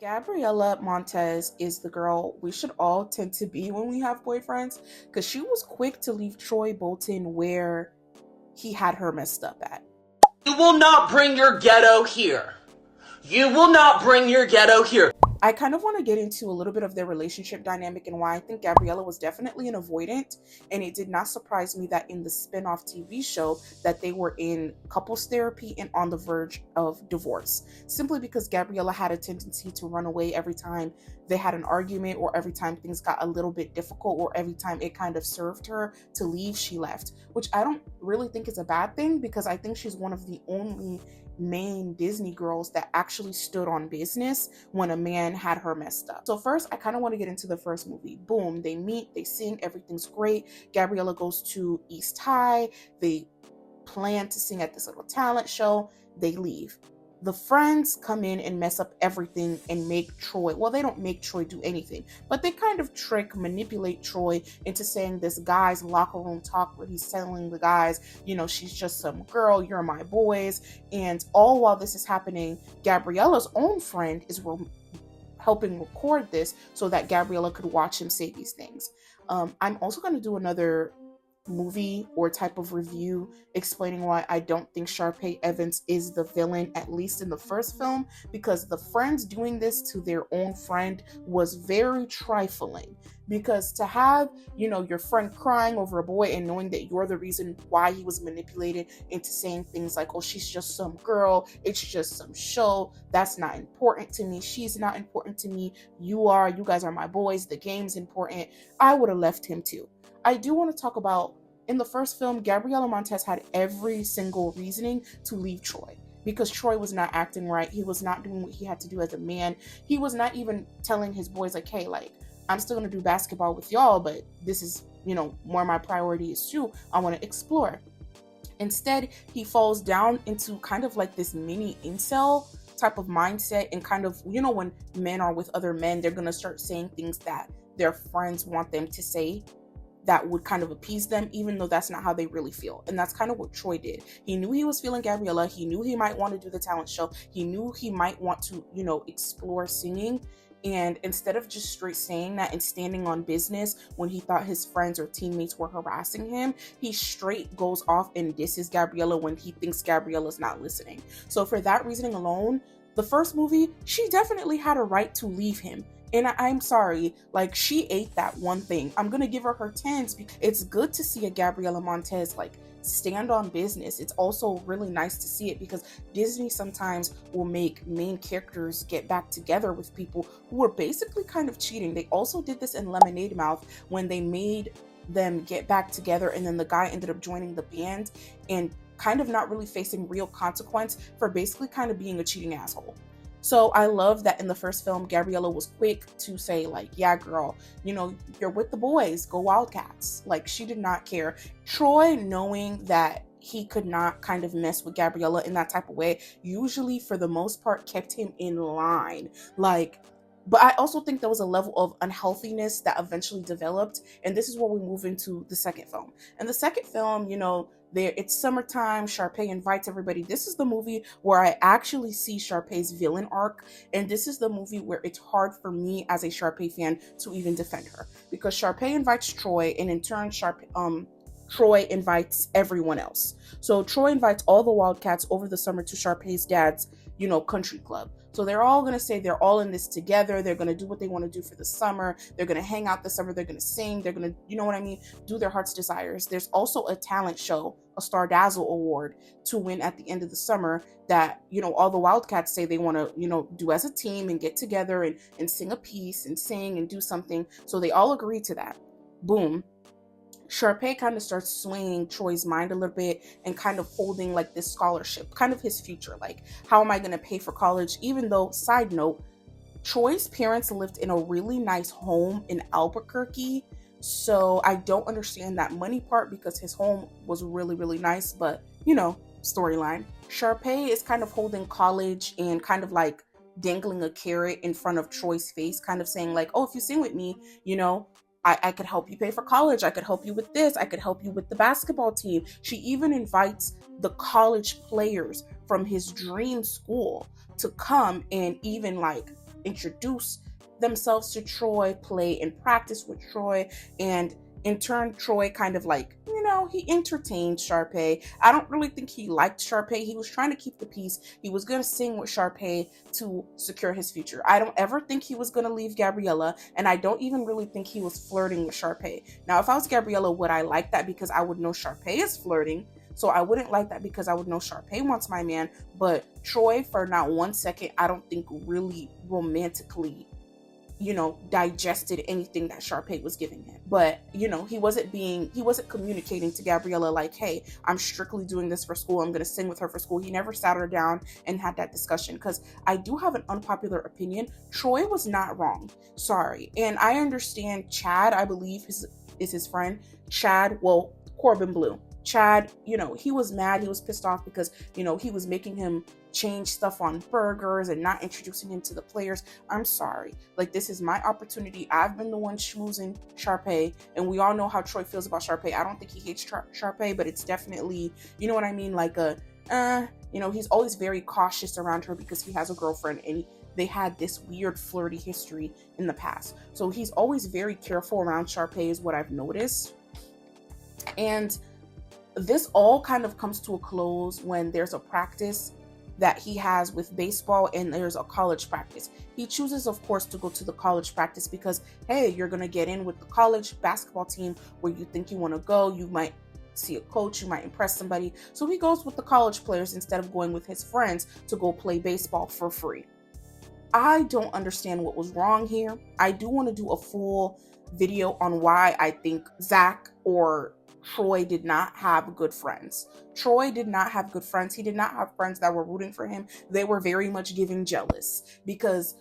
Gabriela Montez is the girl we should all tend to be when we have boyfriends because she was quick to leave Troy Bolton where he had her messed up at. You will not bring your ghetto here. You will not bring your ghetto here. I kind of want to get into a little bit of their relationship dynamic and why I think Gabriella was definitely an avoidant, and it did not surprise me that in the spin-off TV show that they were in couples therapy and on the verge of divorce, simply because Gabriella had a tendency to run away every time they had an argument or every time things got a little bit difficult or every time it kind of served her to leave, she left, which I don't really think is a bad thing because I think she's one of the only main Disney girls that actually stood on business when a man had her messed up. So first, I kind of want to get into the first movie. Boom, they meet, they sing, everything's great. Gabriella goes to East High. They plan to sing at this little talent show. They leave. The friends come in and mess up everything and make Troy, well, they don't make Troy do anything, but they kind of manipulate Troy into saying this guy's locker room talk where he's telling the guys, she's just some girl, you're my boys. And all while this is happening, Gabriella's own friend is helping record this so that Gabriella could watch him say these things. I'm also going to do another movie or type of review explaining why I don't think Sharpay Evans is the villain, at least in the first film, because the friends doing this to their own friend was very trifling. Because to have, your friend crying over a boy and knowing that you're the reason why he was manipulated into saying things like, oh, she's just some girl, it's just some show, that's not important to me, she's not important to me, you guys are my boys, the game's important, I would have left him too. I do want to talk about, in the first film, Gabriela Montez had every single reasoning to leave Troy because Troy was not acting right. He was not doing what he had to do as a man. He was not even telling his boys, like, hey, I'm still going to do basketball with y'all, but this is, where my priority is too. I want to explore. Instead, he falls down into kind of like this mini incel type of mindset and kind of, when men are with other men, they're going to start saying things that their friends want them to say that would kind of appease them, even though that's not how they really feel. And that's kind of what Troy did. He knew he was feeling Gabriella. He knew he might want to do the talent show. He knew he might want to, explore singing. And instead of just straight saying that and standing on business when he thought his friends or teammates were harassing him, he straight goes off and disses Gabriella when he thinks Gabriella's not listening. So for that reasoning alone, the first movie, she definitely had a right to leave him. And I'm sorry, she ate that one thing. I'm going to give her her 10s because it's good to see a Gabriela Montez, stand on business. It's also really nice to see it because Disney sometimes will make main characters get back together with people who are basically kind of cheating. They also did this in Lemonade Mouth when they made them get back together and then the guy ended up joining the band and kind of not really facing real consequence for basically kind of being a cheating asshole. So I love that in the first film, Gabriella was quick to say, yeah, girl, you're with the boys, go Wildcats. She did not care. Troy, knowing that he could not kind of mess with Gabriella in that type of way, usually for the most part kept him in line. But I also think there was a level of unhealthiness that eventually developed. And this is where we move into the second film. And the second film, it's summertime, Sharpay invites everybody. This is the movie where I actually see Sharpay's villain arc. And this is the movie where it's hard for me as a Sharpay fan to even defend her. Because Sharpay invites Troy, and in turn, Troy invites everyone else. So Troy invites all the Wildcats over the summer to Sharpay's dad's, country club. So they're all going to say they're all in this together. They're going to do what they want to do for the summer. They're going to hang out this summer. They're going to sing. They're going to, do their heart's desires. There's also a talent show, a Star Dazzle award to win at the end of the summer that, all the Wildcats say they want to, do as a team and get together and sing a piece and sing and do something. So they all agree to that. Boom. Sharpay kind of starts swaying Troy's mind a little bit and kind of holding this scholarship, kind of his future. How am I going to pay for college? Even though, side note, Troy's parents lived in a really nice home in Albuquerque. So I don't understand that money part because his home was really, really nice. But, storyline. Sharpay is kind of holding college and kind of dangling a carrot in front of Troy's face, kind of saying oh, if you sing with me, I could help you pay for college. I could help you with this. I could help you with the basketball team. She even invites the college players from his dream school to come and even introduce themselves to Troy, play and practice with Troy, and in turn, Troy kind of like, he entertained Sharpay. I don't really think he liked Sharpay. He was trying to keep the peace. He was going to sing with Sharpay to secure his future. I don't ever think he was going to leave Gabriella, and I don't even really think he was flirting with Sharpay. Now, if I was Gabriella, would I like that because I would know Sharpay is flirting? So I wouldn't like that because I would know Sharpay wants my man. But Troy, for not 1 second, I don't think really romantically digested anything that Sharpay was giving him. But, he wasn't communicating to Gabriella like, hey, I'm strictly doing this for school. I'm going to sing with her for school. He never sat her down and had that discussion, because I do have an unpopular opinion. Troy was not wrong. Sorry. And I understand Chad, I believe is his friend. Chad, well, Corbin Bleu. Chad, he was mad. He was pissed off because, he was making him change stuff on burgers and not introducing him to the players. I'm sorry. Like, this is my opportunity. I've been the one schmoozing Sharpay, and we all know how Troy feels about Sharpay. I don't think he hates Sharpay, but it's definitely, you know what I mean? Like he's always very cautious around her because he has a girlfriend, and they had this weird flirty history in the past. So he's always very careful around Sharpay is what I've noticed. And this all kind of comes to a close when there's a practice that he has with baseball and there's a college practice. He chooses, of course, to go to the college practice because, hey, you're going to get in with the college basketball team where you think you want to go. You might see a coach, you might impress somebody. So he goes with the college players instead of going with his friends to go play baseball for free. I don't understand what was wrong here. I do want to do a full video on why I think Zach or Troy did not have good friends. Troy did not have good friends. He did not have friends that were rooting for him. They were very much giving jealous, because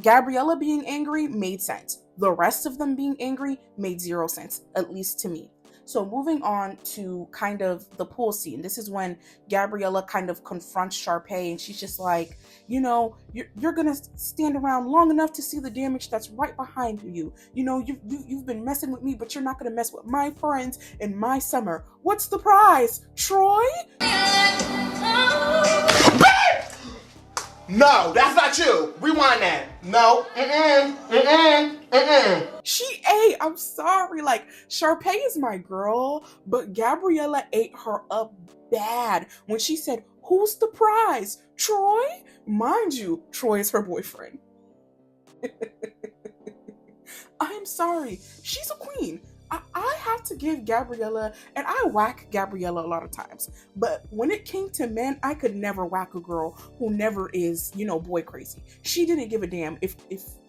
Gabriella being angry made sense. The rest of them being angry made zero sense, at least to me. So moving on to kind of the pool scene. This is when Gabriella kind of confronts Sharpay, and she's just like, you're going to stand around long enough to see the damage that's right behind you. You've been messing with me, but you're not going to mess with my friends in my summer. What's the prize, Troy? No, that's not you. Rewind that. No. I'm sorry. Like, Sharpay is my girl, but Gabriella ate her up bad when she said, who's the prize? Troy? Mind you, Troy is her boyfriend. I'm sorry. She's a queen. I have to give Gabriella, and I whack Gabriella a lot of times, but when it came to men, I could never whack a girl who never is, boy crazy. She didn't give a damn if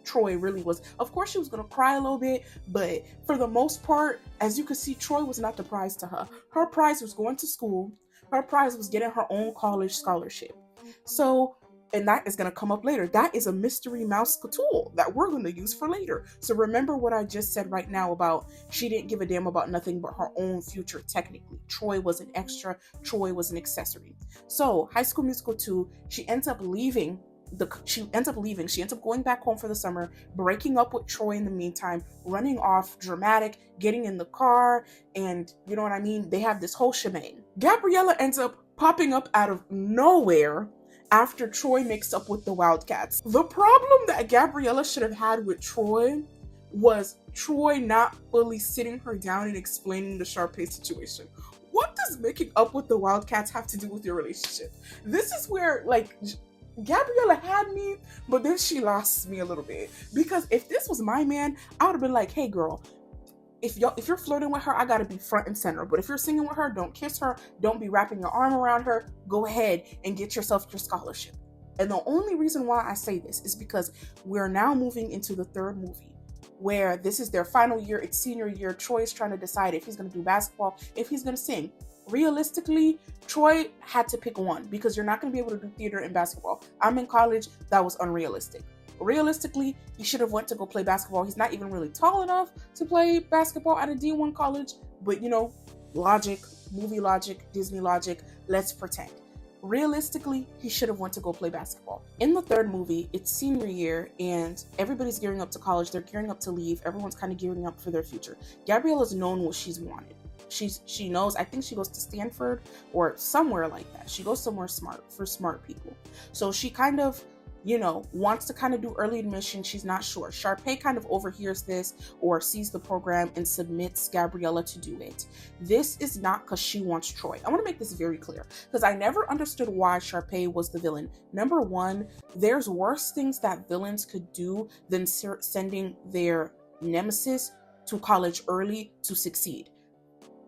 Troy really was. Of course, she was going to cry a little bit, but for the most part, as you can see, Troy was not the prize to her. Her prize was going to school. Her prize was getting her own college scholarship. So, and that is going to come up later. That is a mystery mouse tool that we're going to use for later. So remember what I just said right now about she didn't give a damn about nothing but her own future technically. Troy was an extra. Troy was an accessory. So High School Musical 2, she ends up leaving. She ends up going back home for the summer, breaking up with Troy in the meantime, running off, dramatic, getting in the car, and you know what I mean? They have this whole shebang. Gabriella ends up popping up out of nowhere after Troy makes up with the Wildcats. The problem that Gabriella should have had with Troy was Troy not fully sitting her down and explaining the Sharpay situation. What does making up with the Wildcats have to do with your relationship? This is where, Gabriella had me, but then she lost me a little bit. Because if this was my man, I would have been like, hey girl, if you're flirting with her, I gotta be front and center. But if you're singing with her, don't kiss her, don't be wrapping your arm around her, go ahead and get yourself your scholarship. And the only reason why I say this is because we're now moving into the third movie, where this is their final year, it's senior year. Troy is trying to decide if he's gonna do basketball, if he's gonna sing. Realistically, Troy had to pick one because you're not going to be able to do theater and basketball. I'm in college. That was unrealistic. Realistically, he should have went to go play basketball. He's not even really tall enough to play basketball at a D1 college, but logic, movie logic, Disney logic, let's pretend. Realistically, he should have went to go play basketball. In the third movie, it's senior year and everybody's gearing up to college. They're gearing up to leave. Everyone's kind of gearing up for their future. Gabriella's known what she's wanted. She knows, I think she goes to Stanford or somewhere like that. She goes somewhere smart for smart people. So she kind of wants to kind of do early admission. She's not sure. Sharpay kind of overhears this or sees the program and submits Gabriella to do it. This is not because she wants Troy. I want to make this very clear because I never understood why Sharpay was the villain. Number one, there's worse things that villains could do than sending their nemesis to college early to succeed.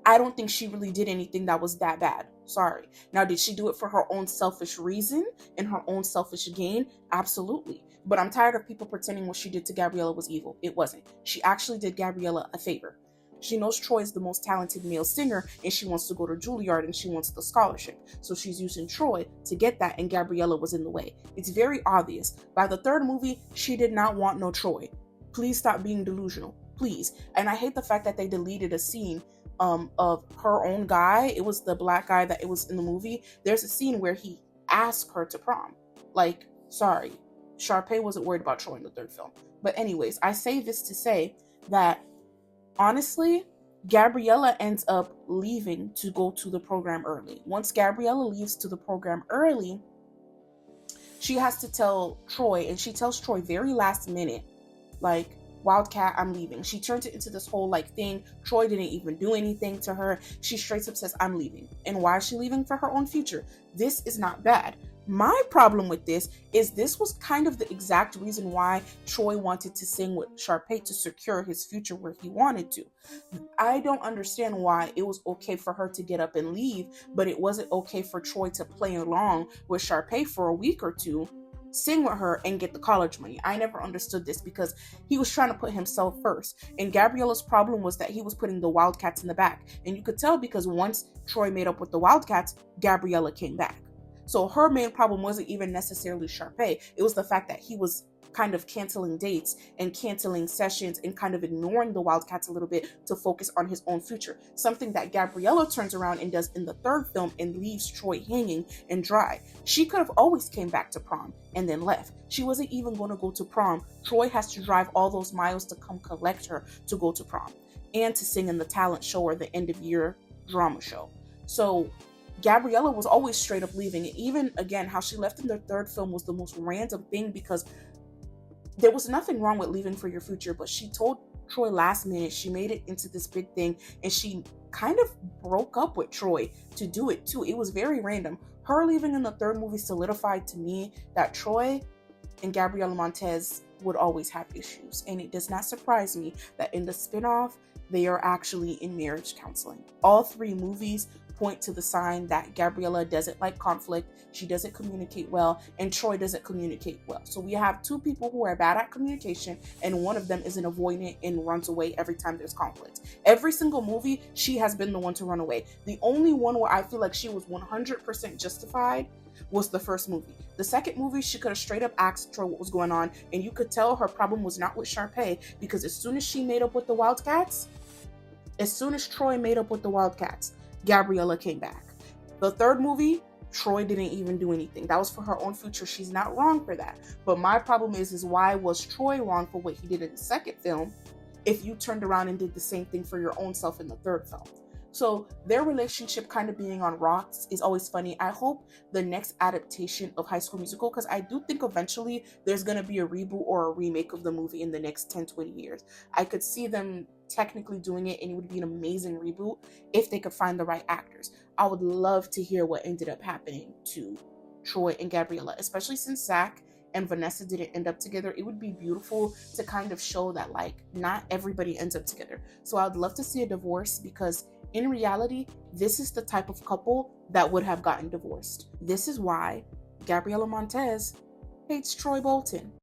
I don't think she really did anything that was that bad. Sorry. Now, did she do it for her own selfish reason and her own selfish gain? Absolutely. But I'm tired of people pretending what she did to Gabriella was evil. It wasn't. She actually did Gabriella a favor. She knows Troy is the most talented male singer and she wants to go to Juilliard and she wants the scholarship. So she's using Troy to get that, and Gabriella was in the way. It's very obvious. By the third movie, she did not want no Troy. Please stop being delusional. Please. And I hate the fact that they deleted a scene of her own guy. It was the black guy that it was in the movie. There's a scene where he asked her to prom. Like, sorry, Sharpay wasn't worried about Troy in the third film. But anyways, I say this to say that honestly, Gabriella ends up leaving to go to the program early. Once Gabriella leaves to the program early, she has to tell Troy, and she tells Troy very last minute, like, Wildcat, I'm leaving. She turns it into this whole thing. Troy didn't even do anything to her. She straight up says, I'm leaving. And why is she leaving? For her own future. This is not bad. My problem with this is this was kind of the exact reason why Troy wanted to sing with Sharpay, to secure his future where he wanted to. I don't understand why it was okay for her to get up and leave, but it wasn't okay for Troy to play along with Sharpay for a week or two, sing with her, and get the college money. I never understood this because he was trying to put himself first. And Gabriella's problem was that he was putting the Wildcats in the back. And you could tell because once Troy made up with the Wildcats, Gabriella came back. So her main problem wasn't even necessarily Sharpay. It was the fact that he was kind of canceling dates and canceling sessions and kind of ignoring the Wildcats a little bit to focus on his own future. Something that Gabriella turns around and does in the third film and leaves Troy hanging and dry. She could have always came back to prom and then left. She wasn't even going to go to prom. Troy has to drive all those miles to come collect her to go to prom and to sing in the talent show or the end of year drama show. So Gabriella was always straight up leaving. And even again, how she left in the third film was the most random thing because there was nothing wrong with leaving for your future, but she told Troy last minute. She made it into this big thing and she kind of broke up with Troy to do it too. It was very random. Her leaving in the third movie solidified to me that Troy and Gabriella Montez would always have issues. And it does not surprise me that in the spinoff, they are actually in marriage counseling. All three movies point to the sign that Gabriella doesn't like conflict, she doesn't communicate well, and Troy doesn't communicate well. So we have two people who are bad at communication, and one of them is an avoidant and runs away every time there's conflict. Every single movie, she has been the one to run away. The only one where I feel like she was 100% justified was the first movie. The second movie, she could have straight up asked Troy what was going on, and you could tell her problem was not with Sharpay, because as soon as she made up with the Wildcats, as soon as Troy made up with the Wildcats, Gabriella came back. The third movie, Troy didn't even do anything. That was for her own future. She's not wrong for that. But my problem is why was Troy wrong for what he did in the second film if you turned around and did the same thing for your own self in the third film? So their relationship kind of being on rocks is always funny. I hope the next adaptation of High School Musical, because I do think eventually there's going to be a reboot or a remake of the movie in the next 10-20 years. I could see them technically doing it, and it would be an amazing reboot if they could find the right actors. I would love to hear what ended up happening to Troy and Gabriella, especially since Zach and Vanessa didn't end up together. It would be beautiful to kind of show that not everybody ends up together. So I would love to see a divorce, because in reality, this is the type of couple that would have gotten divorced. This is why Gabriella Montez hates Troy Bolton.